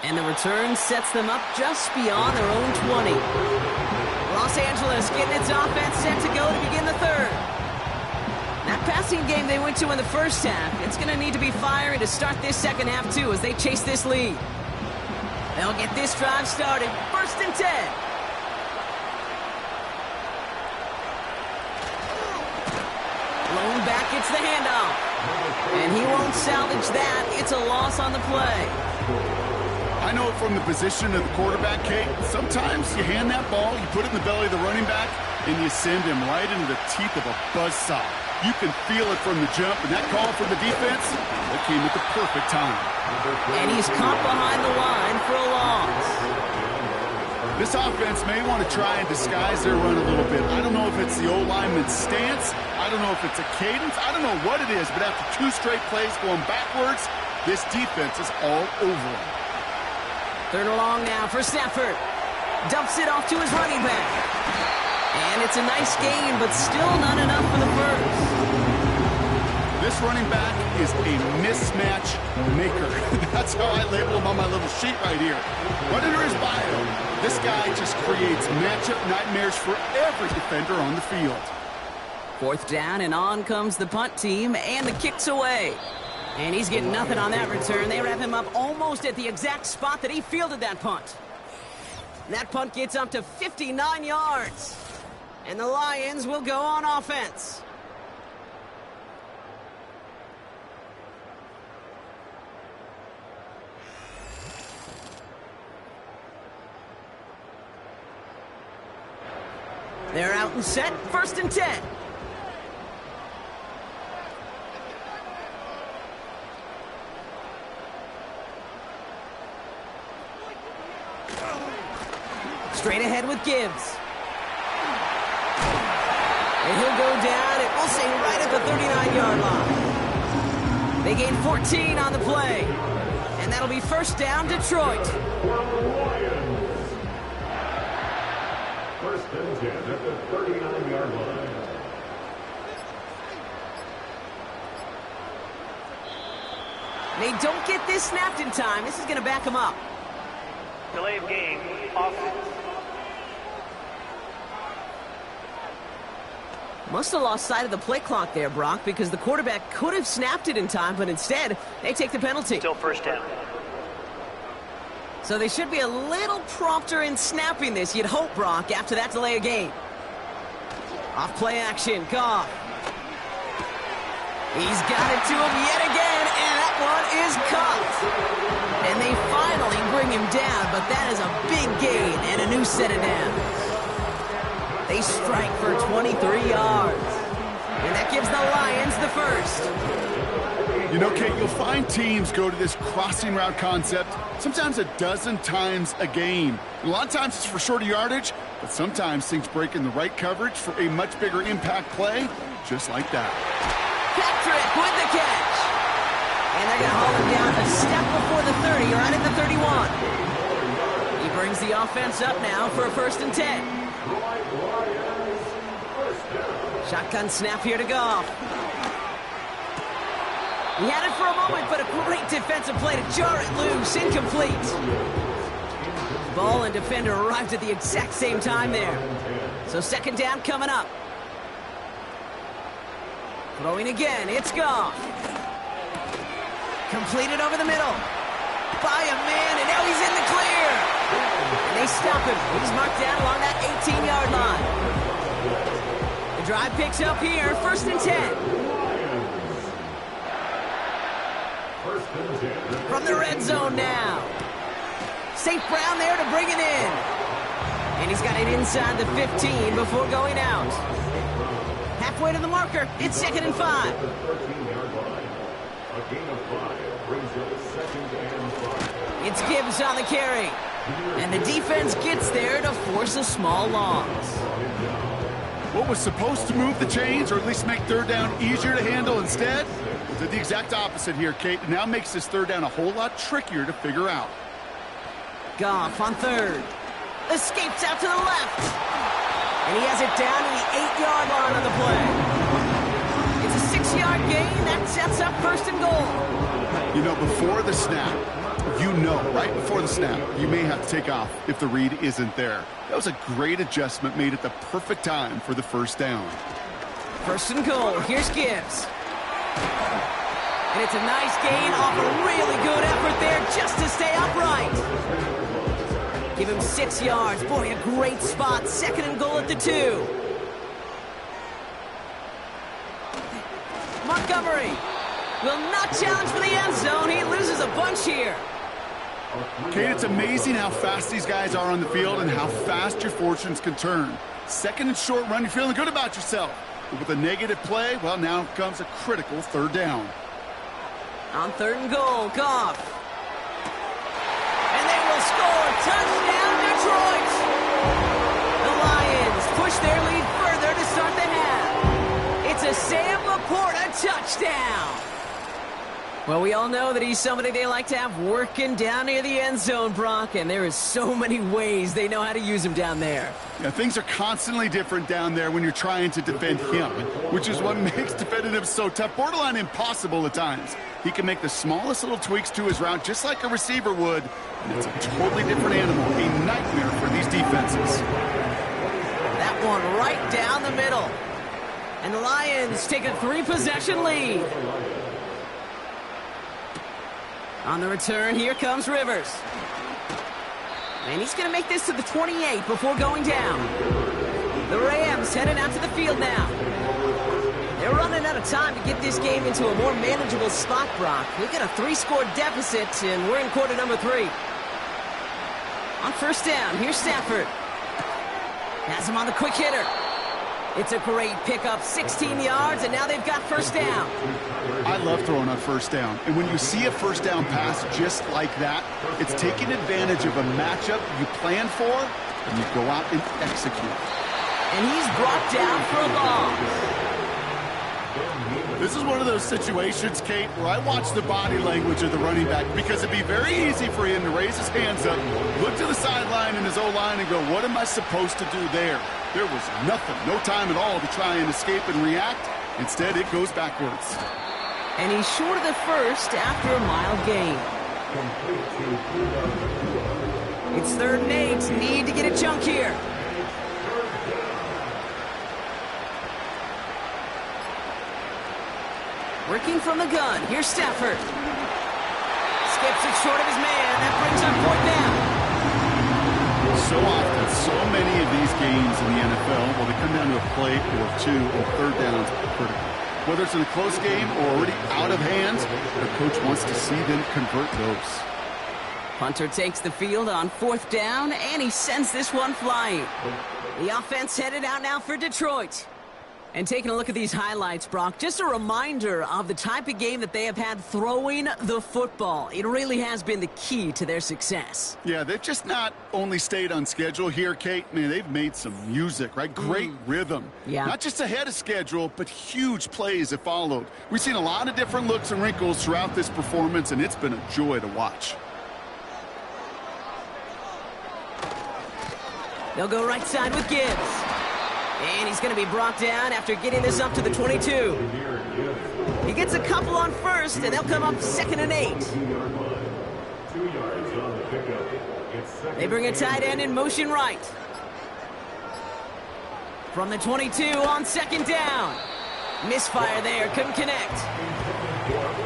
Speaker 2: And the return sets them up just beyond their own 20. Los Angeles getting its offense set to go to begin the third. That passing game they went to in the first half, it's going to need to be fiery to start this second half too as they chase this lead. They'll get this drive started. 1st and 10. Blown back, it's the handoff. And he won't salvage that. It's a loss on the play.
Speaker 3: I know it from the position of the quarterback, Kate. Sometimes you hand that ball, you put it in the belly of the running back, and you send him right into the teeth of a buzzsaw. You can feel it from the jump, and that call from the defense, that came at the perfect time.
Speaker 2: And he's caught behind the line for a loss.
Speaker 3: This offense may want to try and disguise their run a little bit. I don't know if it's the old lineman's stance. I don't know if it's a cadence. I don't know what it is, but after 2 straight plays going backwards, this defense is all over him.
Speaker 2: 3rd and long now for Stafford. Dumps it off to his running back. And it's a nice gain, but still not enough for the first.
Speaker 3: This running back is a mismatch maker. That's how I label him on my little sheet right here. Right under his bio, this guy just creates matchup nightmares for every defender on the field.
Speaker 2: 4th down, and on comes the punt team, and the kick's away. And he's getting nothing on that return. They wrap him up almost at the exact spot that he fielded that punt. That punt gets up to 59 yards. And the Lions will go on offense. They're out and set. 1st and 10. Straight ahead with Gibbs. And he'll go down, and we'll say right at the 39-yard line. They gain 14 on the play. And that'll be 1st down, Detroit.
Speaker 4: 1st and 10 at the 39-yard line.
Speaker 2: They don't get this snapped in time. This is going to back them up.
Speaker 5: Delay of game, offense.
Speaker 2: Must have lost sight of the play clock there, Brock, because the quarterback could have snapped it in time, but instead, they take the penalty.
Speaker 5: Still 1st down.
Speaker 2: So they should be a little prompter in snapping this, you'd hope, Brock, after that delay of game. Off play action, Goff. He's got it to him yet again, and that one is caught. And they finally bring him down, but that is a big gain and a new set of downs. They strike for 23 yards. And that gives the Lions the 1st.
Speaker 3: You know, Kate, you'll find teams go to this crossing route concept sometimes a dozen times a game. A lot of times it's for shorter yardage, but sometimes things break in the right coverage for a much bigger impact play, just like that.
Speaker 2: Patrick with the catch. And they're going to haul him down a step before the 30, right at the 31. He brings the offense up now for a 1st and 10. Shotgun snap here to Goff. He had it for a moment, but a great defensive play to jar it loose. Incomplete. Ball and defender arrived at the exact same time there. So 2nd down coming up. Throwing again, it's Goff. Completed over the middle. By a man, and now he's in the clear. And they stop him. He's marked down along that 18-yard line. The The drive picks up here, 1st and 10. From the red zone now. St. Brown there to bring it in. And he's got it inside the 15 before going out. Halfway to the marker, it's 2nd and 5. It's Gibbs on the carry. And the defense gets there to force a small loss.
Speaker 3: What was supposed to move the chains, or at least make 3rd down easier to handle instead, did the exact opposite here, Kate. It now makes this 3rd down a whole lot trickier to figure out.
Speaker 2: Goff on 3rd. Escapes out to the left. And he has it down to the 8-yard line on the play. It's a 6-yard gain. That sets up 1st and goal.
Speaker 3: You know, before the snap, right before the snap, you may have to take off if the read isn't there. That was a great adjustment made at the perfect time for the 1st down.
Speaker 2: 1st and goal. Here's Gibbs. And it's a nice gain off a really good effort there just to stay upright. Give him 6 yards. Boy, a great spot. 2nd and goal at the 2. Montgomery will not challenge for the end zone. He loses a bunch here.
Speaker 3: Kate, it's amazing how fast these guys are on the field and how fast your fortunes can turn. 2nd and short run, you're feeling good about yourself. But with a negative play, well, now comes a critical 3rd down.
Speaker 2: On 3rd and goal, Goff. And they will score. Touchdown, Detroit. The Lions push their lead further to start the half. It's a Sam Laporta touchdown. Well, we all know that he's somebody they like to have working down near the end zone, Brock, and there is so many ways they know how to use him down there.
Speaker 3: Yeah, things are constantly different down there when you're trying to defend him, which is what makes defending him so tough, borderline impossible at times. He can make the smallest little tweaks to his route just like a receiver would, and it's a totally different animal, a nightmare for these defenses.
Speaker 2: That one right down the middle. And the Lions take a 3-possession lead. On the return, here comes Rivers. And he's going to make this to the 28 before going down. The Rams heading out to the field now. They're running out of time to get this game into a more manageable spot, Brock. We've got a 3-score deficit, and we're in quarter number 3. On 1st down, here's Stafford. Has him on the quick hitter. It's a great pickup, 16 yards, and now they've got 1st down.
Speaker 3: I love throwing on 1st down. And when you see a 1st down pass just like that, it's taking advantage of a matchup you plan for, and you go out and execute.
Speaker 2: And he's brought down for a loss.
Speaker 3: This is one of those situations, Kate, where I watch the body language of the running back because it'd be very easy for him to raise his hands up, look to the sideline in his O-line and go, what am I supposed to do there? There was nothing, no time at all to try and escape and react. Instead, it goes backwards.
Speaker 2: And he's short of the 1st after a mild gain. It's 3rd and 8. Need to get a chunk here. Working from the gun. Here's Stafford. Skips it short of his man. That brings up 4th down.
Speaker 3: So often, so many of these games in the NFL, well, they come down to a play or 2, and 3rd downs are critical. Whether it's in a close game or already out of hands, the coach wants to see them convert those.
Speaker 2: Hunter takes the field on 4th down, and he sends this one flying. The offense headed out now for Detroit. And taking a look at these highlights, Brock, just a reminder of the type of game that they have had throwing the football. It really has been the key to their success.
Speaker 3: Yeah, they've just not only stayed on schedule here, Kate. Man, they've made some music, right? Great rhythm.
Speaker 2: Yeah.
Speaker 3: Not just ahead of schedule, but huge plays have followed. We've seen a lot of different looks and wrinkles throughout this performance, and it's been a joy to watch.
Speaker 2: They'll go right side with Gibbs. And he's going to be brought down after getting this up to the 22. He gets a couple on 1st, and they'll come up 2nd and 8. They bring a tight end in motion right. From the 22 on 2nd down. Misfire there, couldn't connect.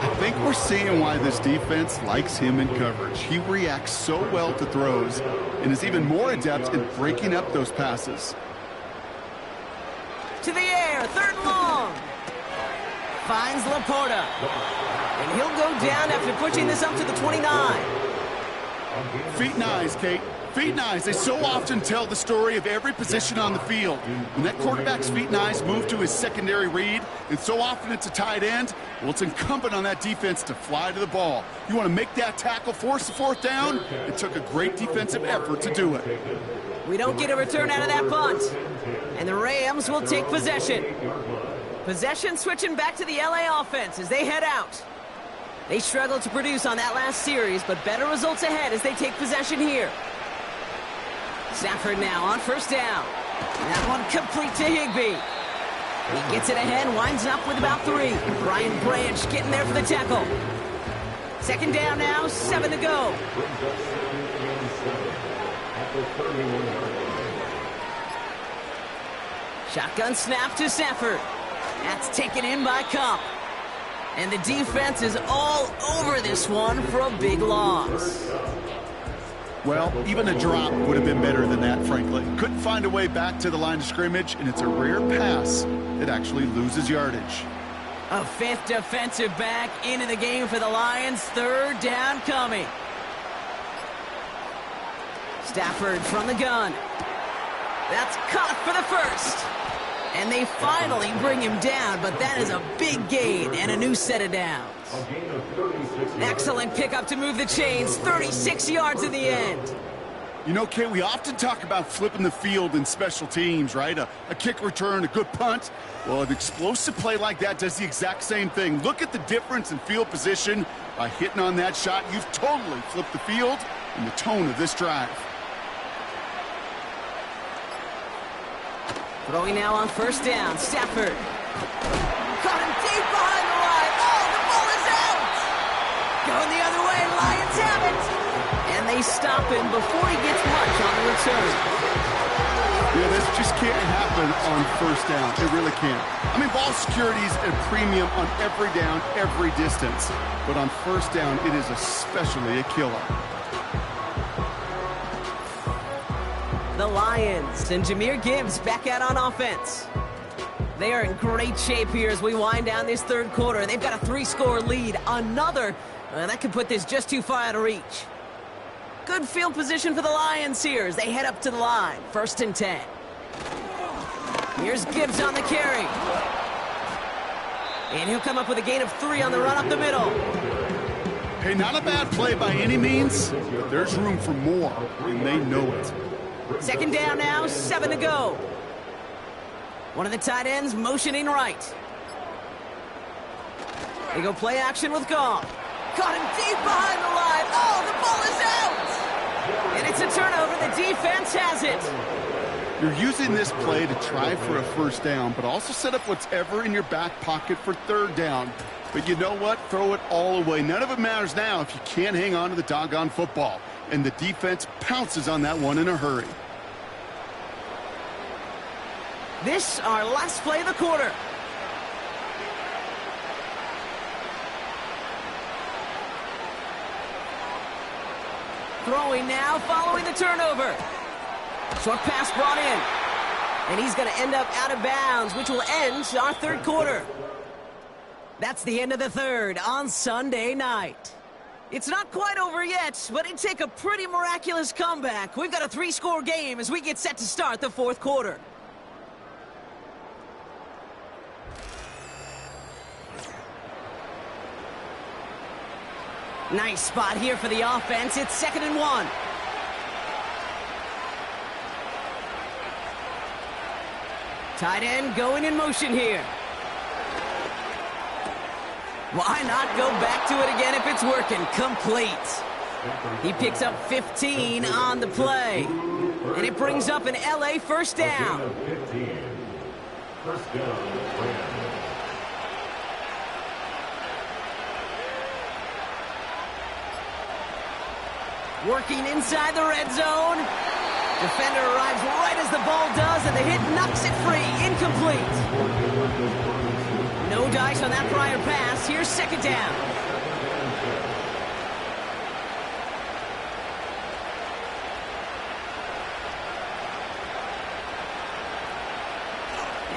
Speaker 3: I think we're seeing why this defense likes him in coverage. He reacts so well to throws and is even more adept in breaking up those passes.
Speaker 2: To the air, there. 3rd and long. Finds Laporta. And he'll go down after pushing this up to the 29.
Speaker 3: Feet and eyes, Kate. Feet and eyes. They so often tell the story of every position on the field. When that quarterback's feet and eyes move to his secondary read, and so often it's a tight end, well, it's incumbent on that defense to fly to the ball. You want to make that tackle, force the 4th down? It took a great defensive effort to do it.
Speaker 2: We don't get a return out of that punt. And the Rams will take possession. Possession switching back to the LA offense as they head out. They struggled to produce on that last series, but better results ahead as they take possession here. Stafford now on 1st down. That one complete to Higbee. He gets it ahead, winds up with about 3. Brian Branch getting there for the tackle. 2nd down now, 7 to go. Shotgun snap to Stafford. That's taken in by Kupp. And the defense is all over this one for a big loss.
Speaker 3: Well, even a drop would have been better than that, frankly. Couldn't find a way back to the line of scrimmage, and it's a rare pass that actually loses yardage.
Speaker 2: A 5th defensive back into the game for the Lions. 3rd down coming. Stafford from the gun. That's caught for the 1st. And they finally bring him down, but that is a big gain and a new set of downs. Excellent pickup to move the chains. 36 yards in the end.
Speaker 3: You know, Kate, we often talk about flipping the field in special teams, right? A kick return, a good punt. Well, an explosive play like that does the exact same thing. Look at the difference in field position. By hitting on that shot, you've totally flipped the field and the tone of this drive.
Speaker 2: Throwing now on 1st down. Stafford. Caught him deep behind the line. Oh, the ball is out! Going the other way. Lions have it. And they stop him before he gets much on the return.
Speaker 3: Yeah, this just can't happen on 1st down. It really can't. I mean, ball security is a premium on every down, every distance. But on 1st down, it is especially a killer.
Speaker 2: The Lions and Jahmyr Gibbs back out on offense. They are in great shape here as we wind down this 3rd quarter. They've got a 3-score lead. Another, that could put this just too far out of reach. Good field position for the Lions here as they head up to the line. 1st and 10. Here's Gibbs on the carry. And he'll come up with a gain of 3 on the run up the middle.
Speaker 3: Hey, not a bad play by any means, but there's room for more, and they know it.
Speaker 2: 2nd down now, 7 to go. One of the tight ends motioning right. They go play action with Goff. Caught him deep behind the line. Oh, the ball is out! And it's a turnover. The defense has it.
Speaker 3: You're using this play to try for a 1st down, but also set up whatever in your back pocket for 3rd down. But you know what? Throw it all away. None of it matters now if you can't hang on to the doggone football. And the defense pounces on that one in a hurry.
Speaker 2: This, our last play of the quarter. Throwing now, following the turnover. Short pass brought in. And he's going to end up out of bounds, which will end our 3rd quarter. That's the end of the 3rd on Sunday night. It's not quite over yet, but it'd take a pretty miraculous comeback. We've got a 3-score game as we get set to start the 4th quarter. Nice spot here for the offense. It's 2nd and 1. Tight end going in motion here. Why not go back to it again if it's working? Complete. He picks up 15 on the play. And it brings up an LA 1st down.
Speaker 4: 1st down, Rams.
Speaker 2: Working inside the red zone. Defender arrives right as the ball does, and the hit knocks it free. Incomplete. No dice on that prior pass. Here's 2nd down.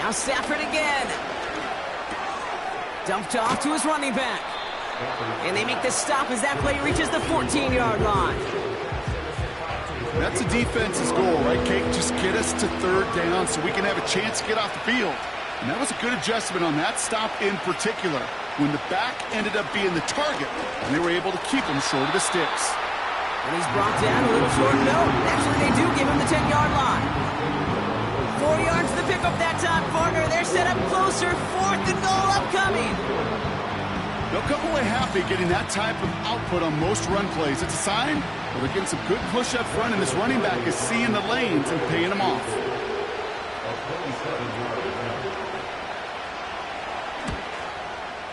Speaker 2: Now Stafford again. Dumped off to his running back. And they make the stop as that play reaches the 14-yard line.
Speaker 3: That's a defense's goal, right, Kate? Just get us to third down so we can have a chance to get off the field. And that was a good adjustment on that stop in particular, when the back ended up being the target, and they were able to keep him short of the sticks.
Speaker 2: And he's brought down a little short. No, actually they do give him the 10-yard line. 4 yards to the pickup that time, partner. They're set up closer. 4th and goal upcoming.
Speaker 3: They'll come away happy getting that type of output on most run plays. It's a sign that they're getting some good push up front, and this running back is seeing the lanes and paying them off.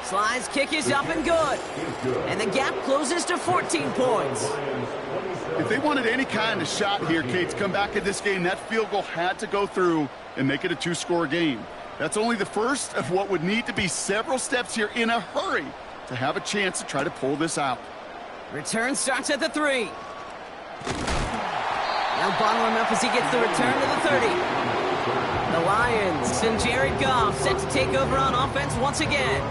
Speaker 2: Sly's kick is up and good. And the gap closes to 14 points.
Speaker 3: If they wanted any kind of shot here, Kate, to come back in this game, that field goal had to go through and make it a 2-score game. That's only the first of what would need to be several steps here in a hurry to have a chance to try to pull this out.
Speaker 2: Return starts at the 3. Now bottle him up as he gets the return to the 30. The Lions and Jared Goff set to take over on offense once again.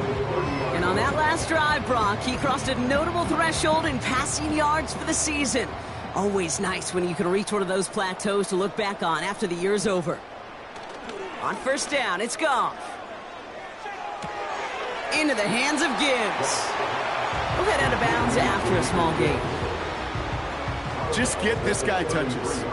Speaker 2: And on that last drive, Brock, he crossed a notable threshold in passing yards for the season. Always nice when you can reach one of those plateaus to look back on after the year's over. On first down, it's Goff. Into the hands of Gibbs. We'll head out of bounds after a small gain.
Speaker 3: Just get this guy touches.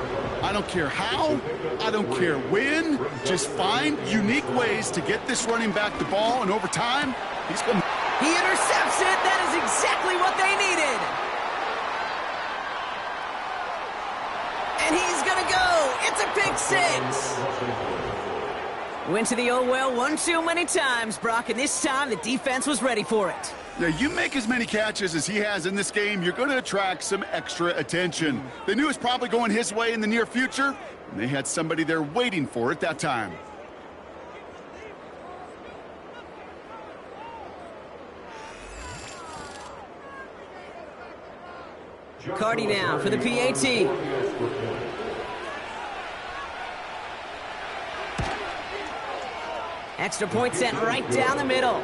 Speaker 3: I don't care how, I don't care when. Just find unique ways to get this running back the ball, and over time, he's going to...
Speaker 2: He intercepts it. That is exactly what they needed. And he's going to go. It's a pick 6. Went to the oh well one too many times, Brock, and this time the defense was ready for it.
Speaker 3: Now, you make as many catches as he has in this game, you're going to attract some extra attention. They knew it was probably going his way in the near future, and they had somebody there waiting for it that time.
Speaker 2: Cardi now for the PAT. Extra point set right down the middle.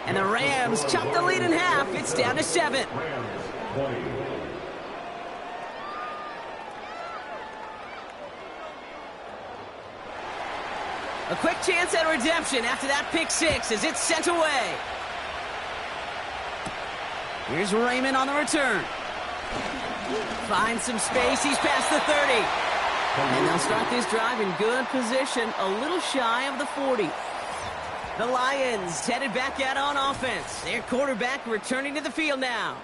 Speaker 2: And the Rams chop the lead in half. It's down to 7. A quick chance at redemption after that pick 6 as it's sent away. Here's Raymond on the return. Finds some space. He's past the 30. And they'll start this drive in good position, a little shy of the 40. The Lions headed back out on offense. Their quarterback returning to the field now.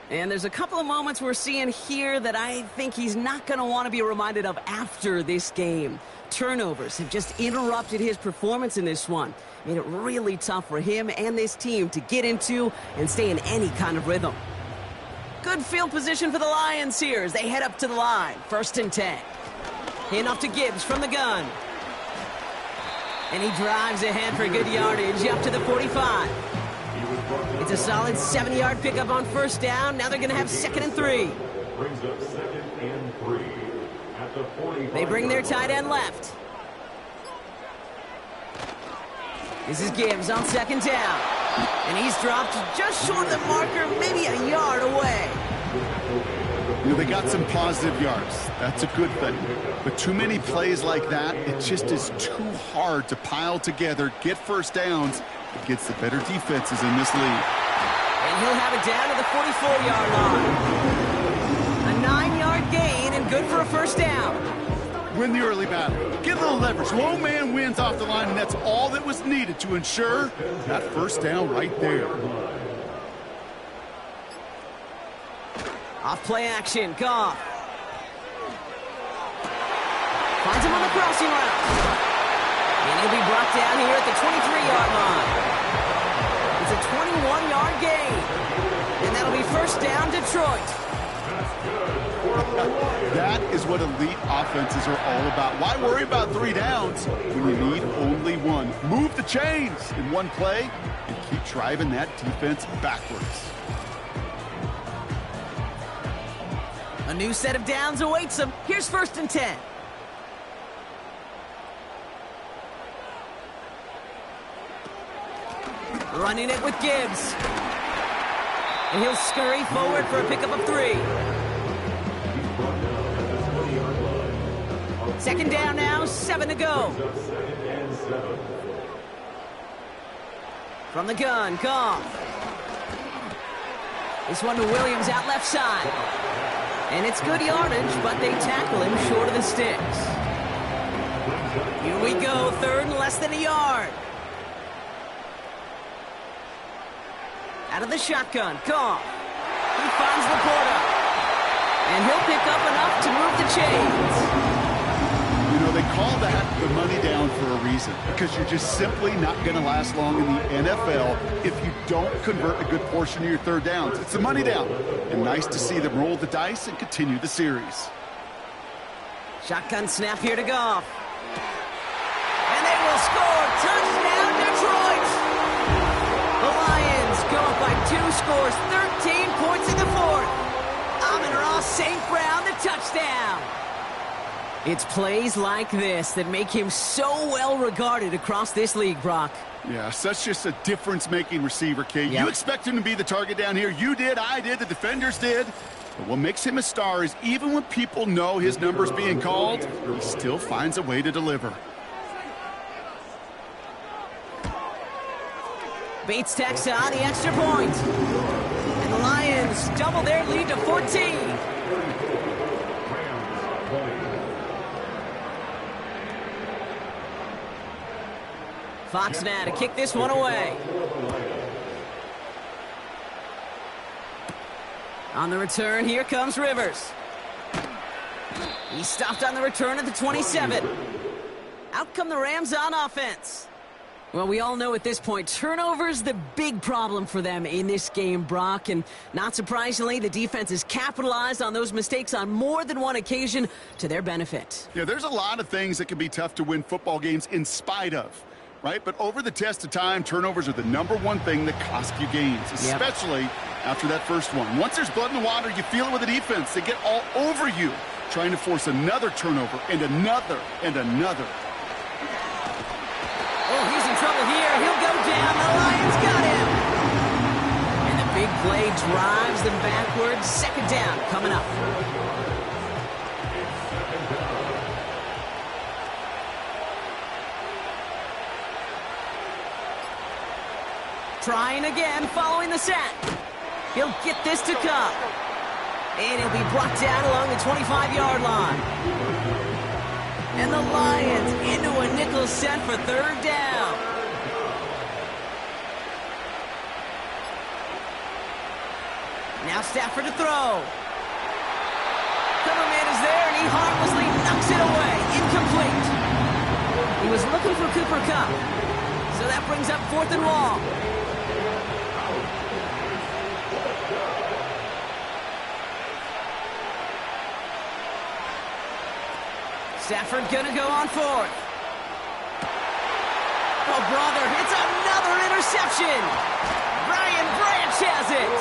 Speaker 2: And there's a couple of moments we're seeing here that I think he's not going to want to be reminded of after this game. Turnovers have just interrupted his performance in this one. Made it really tough for him and this team to get into and stay in any kind of rhythm. Good field position for the Lions here as they head up to the line. 1st and 10. Hand off to Gibbs from the gun. And he drives ahead for good yardage up to the 45. It's a solid 7-yard pickup on first down. Now they're going to have 2nd and 3.
Speaker 4: Brings up 2nd and 3 at the 45.
Speaker 2: They bring their tight end left. This is Gibbs on 2nd down. And he's dropped just short of the marker, maybe a yard away.
Speaker 3: You know, they got some positive yards. That's a good thing. But too many plays like that, it just is too hard to pile together, get first downs against the better defenses in this league.
Speaker 2: And he'll have it down to the 44-yard line. A 9-yard gain and good for a first down.
Speaker 3: Win the early battle. Get a little leverage. Low man wins off the line, and that's all that was needed to ensure that first down right there.
Speaker 2: Off play action, Goff. Finds him on the crossing route. And he'll be brought down here at the 23-yard line. It's a 21-yard gain. And that'll be first down, Detroit.
Speaker 3: That is what elite offenses are all about. Why worry about 3 downs when you need only 1? Move the chains in one play and keep driving that defense backwards.
Speaker 2: A new set of downs awaits him. Here's 1st and 10. Running it with Gibbs. And he'll scurry forward for a pickup of 3. Second down now, 7 to go. From the gun, Goff. This one to Williams out left side. And it's good yardage, but they tackle him short of the sticks. Here we go, 3rd and less than a yard. Out of the shotgun, Goff. He finds Laporta. And he'll pick up enough to move the chains.
Speaker 3: You know, they call that the money down for a reason, because you're just simply not going to last long in the NFL if you don't convert a good portion of your 3rd downs. It's the money down. And nice to see them roll the dice and continue the series.
Speaker 2: Shotgun snap here to Goff. And they will score. Touchdown, Detroit! The Lions go up by 2 scores, 13 points in the 4th. Amon-Ra St. Brown, the touchdown. It's plays like this that make him so well regarded across this league, Brock.
Speaker 3: Yeah, such just a difference-making receiver, Kate.
Speaker 2: Yep.
Speaker 3: You expect him to be the target down here. You did, I did, the defenders did. But what makes him a star is even when people know his number's being called, he still finds a way to deliver.
Speaker 2: Bates tacks on the extra point. And the Lions double their lead to 14. Fox now to kick this one away. On the return, here comes Rivers. He stopped on the return at the 27. Out come the Rams on offense. Well, we all know at this point, turnovers the big problem for them in this game, Brock. And not surprisingly, the defense has capitalized on those mistakes on more than one occasion to their benefit.
Speaker 3: Yeah, there's a lot of things that can be tough to win football games in spite of, right? But over the test of time, turnovers are the #1 thing that cost you games, especially after that first one. Once there's blood in the water, you feel it with the defense. They get all over you, trying to force another turnover and another and another.
Speaker 2: Oh, he's in trouble here. He'll go down. The Lions got him. And the big play drives them backwards. Second down coming up. Trying again, following the sack. He'll get this to Cup. And he'll be brought down along the 25-yard line. And the Lions into a nickel set for 3rd down. Now Stafford to throw. Cover man is there, and he harmlessly knocks it away. Incomplete. He was looking for Cooper Kupp. So that brings up 4th and long. Stafford gonna go on 4th. Oh, brother, it's another interception. Brian Branch has it.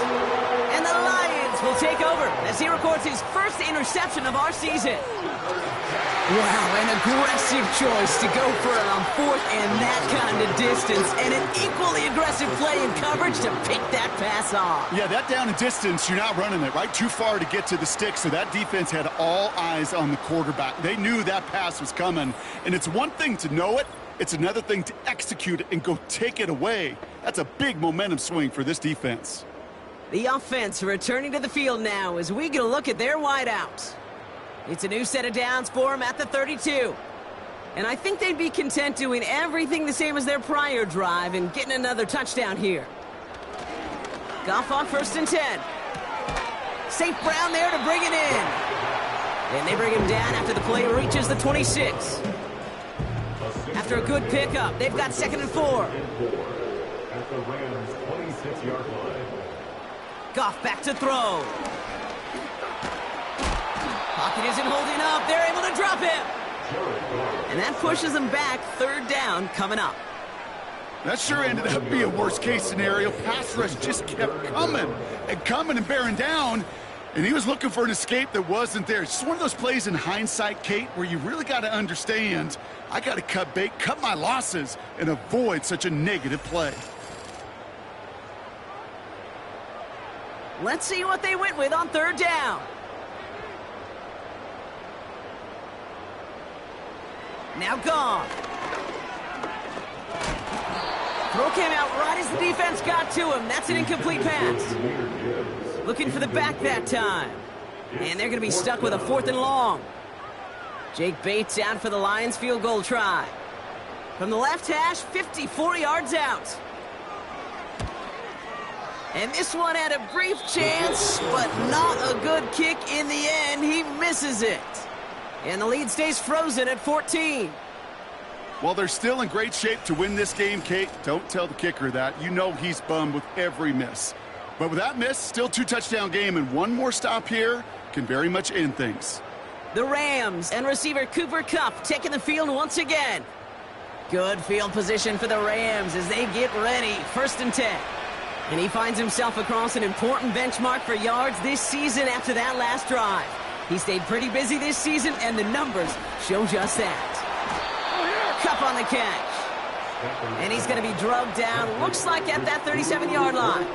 Speaker 2: And the Lions will take over as he records his first interception of our season. Wow, an aggressive choice to go for it on 4th and that kind of distance. And an equally aggressive play in coverage to pick that pass off.
Speaker 3: Yeah, that down and distance, you're not running it, right? Too far to get to the stick, so that defense had all eyes on the quarterback. They knew that pass was coming, and it's one thing to know it, it's another thing to execute it and go take it away. That's a big momentum swing for this defense.
Speaker 2: The offense returning to the field now as we get a look at their wideouts. It's a new set of downs for them at the 32. And I think they'd be content doing everything the same as their prior drive and getting another touchdown here. Goff on 1st and 10. St. Brown there to bring it in. And they bring him down after the play reaches the 26. After a good pickup, they've got 2nd and 4.
Speaker 4: At the Rams' 26-yard line.
Speaker 2: Goff back to throw. Pocket isn't holding up. They're able to drop him. And that pushes them back. 3rd down coming up.
Speaker 3: That sure ended up being a worst-case scenario. Pass rush just kept coming and bearing down. And he was looking for an escape that wasn't there. It's just one of those plays in hindsight, Kate, where you really got to understand, I got to cut bait, cut my losses, and avoid such a negative play.
Speaker 2: Let's see what they went with on third down. Now gone. Throw came out right as the defense got to him. That's an incomplete pass. Looking for the back that time. And they're going to be stuck with a 4th and long. Jake Bates out for the Lions field goal try. From the left hash, 54 yards out. And this one had a brief chance, but not a good kick in the end. He misses it. And the lead stays frozen at 14.
Speaker 3: Well, they're still in great shape to win this game, Kate. Don't tell the kicker that. You know he's bummed with every miss. But with that miss, still 2-touchdown game, and one more stop here can very much end things.
Speaker 2: The Rams and receiver Cooper Kupp taking the field once again. Good field position for the Rams as they get ready. 1st and 10. And he finds himself across an important benchmark for yards this season after that last drive. He stayed pretty busy this season, and the numbers show just that. Kupp on the catch. And he's going to be drugged down, looks like at that 37-yard line.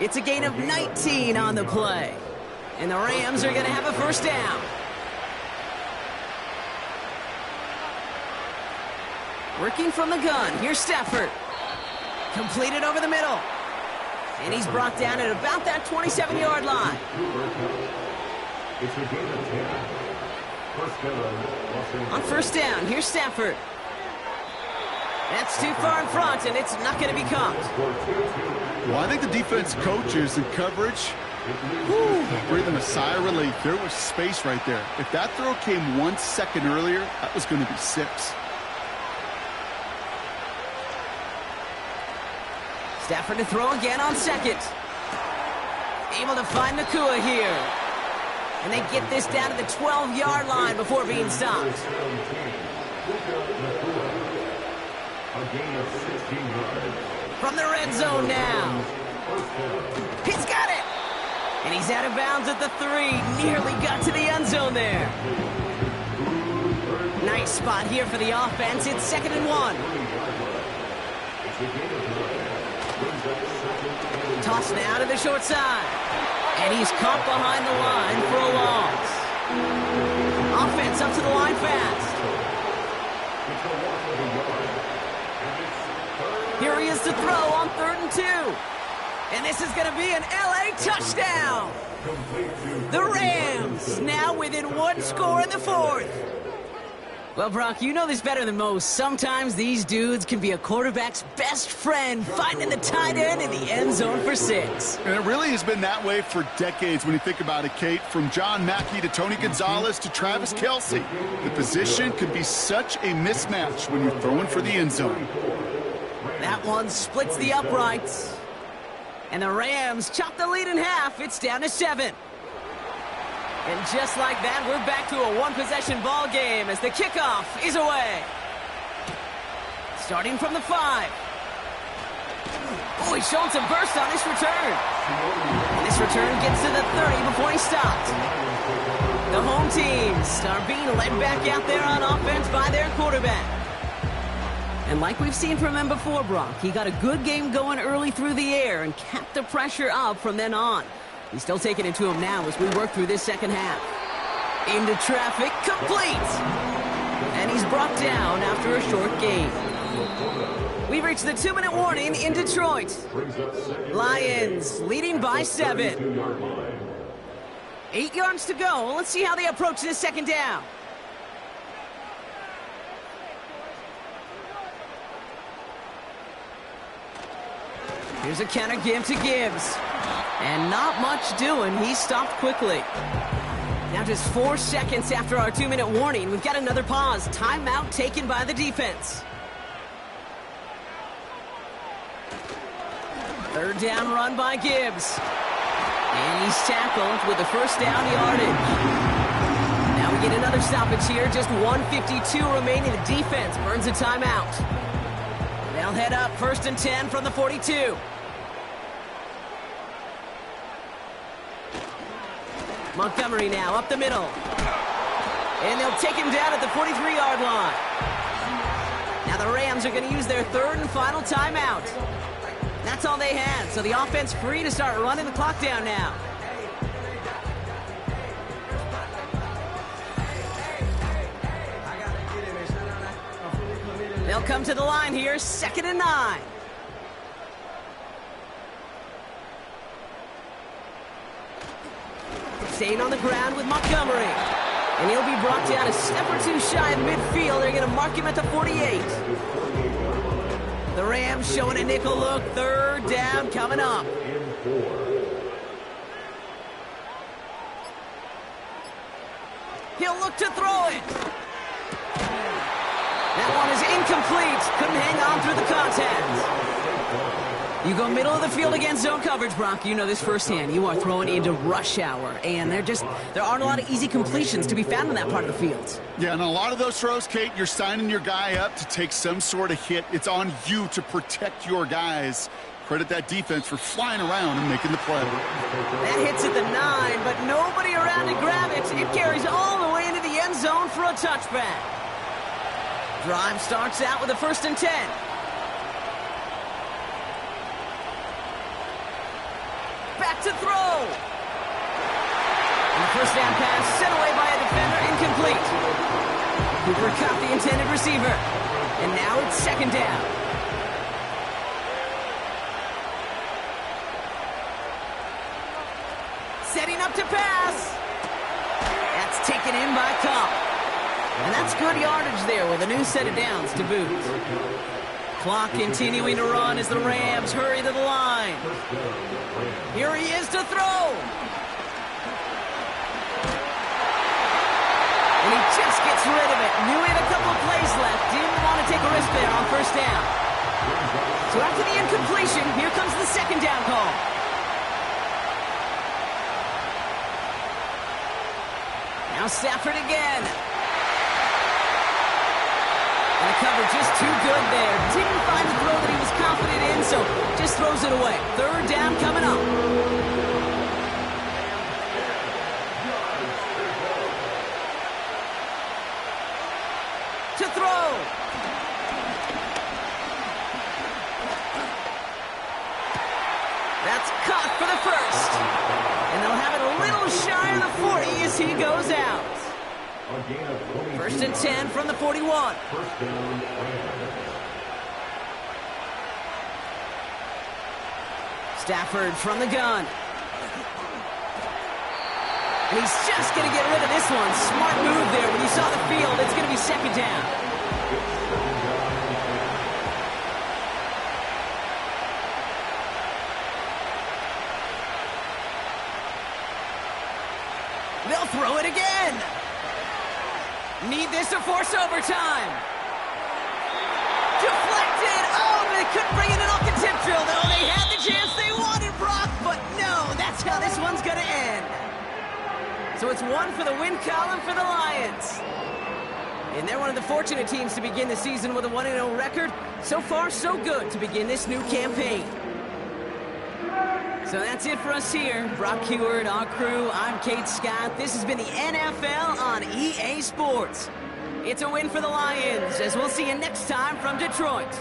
Speaker 2: It's a gain of 19 on the play. And the Rams are going to have a 1st down. Working from the gun, here's Stafford. Completed over the middle. And he's brought down at about that 27-yard line.
Speaker 4: It's a gain of 10.
Speaker 2: On 1st down, here's Stafford. That's too far in front, and it's not going to be caught.
Speaker 3: Well, I think the defense coaches and coverage, breathing a sigh of relief. There was space right there. If that throw came 1 second earlier, that was going to be 6.
Speaker 2: Stafford to throw again on 2nd. Able to find Nacua here. And they get this down to the 12-yard line before being stopped. From the red zone now. He's got it. And he's out of bounds at the 3. Nearly got to the end zone there. Nice spot here for the offense. It's 2nd and 1. Toss now to the short side. And he's caught behind the line for a loss. Offense up to the line fast. Here he is to throw on 3rd and 2. And this is going to be an LA touchdown. The Rams now within 1 score in the 4th. Well, Brock, you know this better than most. Sometimes these dudes can be a quarterback's best friend, finding the tight end in the end zone for 6.
Speaker 3: And it really has been that way for decades when you think about it, Kate. From John Mackey to Tony Gonzalez to Travis Kelce. The position could be such a mismatch when you're throwing for the end zone.
Speaker 2: That one splits the uprights. And the Rams chop the lead in half. It's down to 7. And just like that, we're back to a one-possession ball game as the kickoff is away. Starting from the 5. Oh, he's showing some burst on this return. And this return gets to the 30 before he stopped. The home teams are being led back out there on offense by their quarterback. And like we've seen from him before, Brock, he got a good game going early through the air and kept the pressure up from then on. He's still taking it to him now as we work through this second half. Into traffic, complete! And he's brought down after a short gain. We've reached the 2-minute warning in Detroit. Lions leading by 7. 8 yards to go. Let's see how they approach this second down. Here's a counter give to Gibbs. And not much doing. He stopped quickly. Now just 4 seconds after our 2-minute warning, we've got another pause. Timeout taken by the defense. 3rd down run by Gibbs. And he's tackled with the 1st down yardage. Now we get another stoppage here. Just 1:52 remaining. The defense burns a timeout. They'll head up 1st and 10 from the 42. Montgomery now up the middle. And they'll take him down at the 43-yard line. Now the Rams are going to use their 3rd and final timeout. That's all they had, so the offense free to start running the clock down now. They'll come to the line here, 2nd and 9. Staying on the ground with Montgomery. And he'll be brought down a step or two shy of midfield. They're going to mark him at the 48. The Rams showing a nickel look. 3rd down coming up. He'll look to throw it. That one is incomplete. Couldn't hang on through the contact. You go middle of the field against zone coverage, Brock. You know this firsthand. You are throwing into rush hour, and there aren't a lot of easy completions to be found in that part of the field.
Speaker 3: Yeah, and a lot of those throws, Kate, you're signing your guy up to take some sort of hit. It's on you to protect your guys. Credit that defense for flying around and making the play.
Speaker 2: That hits at the 9, but nobody around to grab it. It carries all the way into the end zone for a touchback. Drive starts out with a 1st and 10. Back to throw. And the 1st down pass sent away by a defender, incomplete. Cooper caught the intended receiver. And now it's 2nd down. Setting up to pass. That's taken in by Cobb. And that's good yardage there with a new set of downs to boot. Clock continuing to run as the Rams hurry to the line. Here he is to throw. And he just gets rid of it. Knew he had a couple of plays left. Didn't want to take a risk there on 1st down. So after the incompletion, here comes the 2nd down call. Now Stafford again. And the cover just too good there. Didn't find the throw that he was confident in, so just throws it away. 3rd down coming up. To throw. That's caught for the 1st. And they'll have it a little shy of the 40 as he goes out. 1st and 10 from the 41. Stafford from the gun. And he's just going to get rid of this one. Smart move there when you saw the field. It's going to be 2nd down. They'll throw it again. Need this to force overtime. Deflected. Oh, they couldn't bring it in off the tip drill. No, they had the chance they wanted, Brock, but no, that's how this one's going to end. So it's 1 for the win column for the Lions. And they're one of the fortunate teams to begin the season with a 1-0 record. So far, so good to begin this new campaign. So that's it for us here. Brock Huard, our crew, I'm Kate Scott. This has been the NFL on EA Sports. It's a win for the Lions, as we'll see you next time from Detroit.